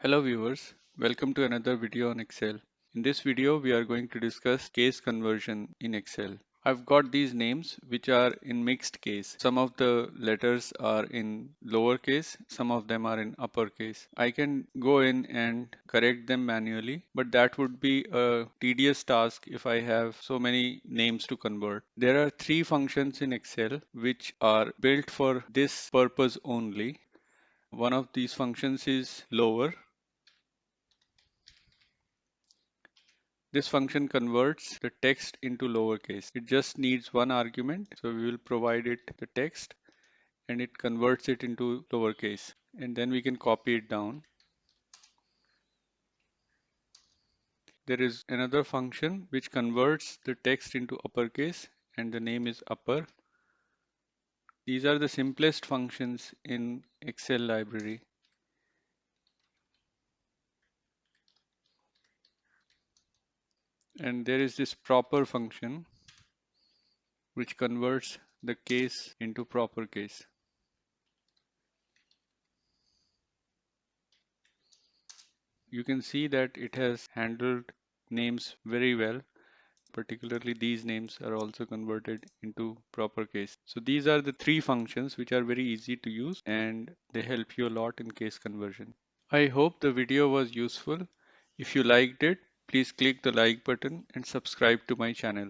Hello viewers, welcome to another video on Excel. In this video, we are going to discuss case conversion in Excel. I've got these names which are in mixed case. Some of the letters are in lowercase, some of them are in uppercase. I can go in and correct them manually, but that would be a tedious task if I have so many names to convert. There are three functions in Excel which are built for this purpose only. One of these functions is lower. This function converts the text into lowercase. It just needs one argument. So we will provide it the text and it converts it into lowercase. And then we can copy it down. There is another function which converts the text into uppercase and the name is upper. These are the simplest functions in Excel library. And there is this proper function which converts the case into proper case. You can see that it has handled names very well. Particularly these names are also converted into proper case. So these are the three functions which are very easy to use and they help you a lot in case conversion. I hope the video was useful. If you liked it, please click the like button and subscribe to my channel.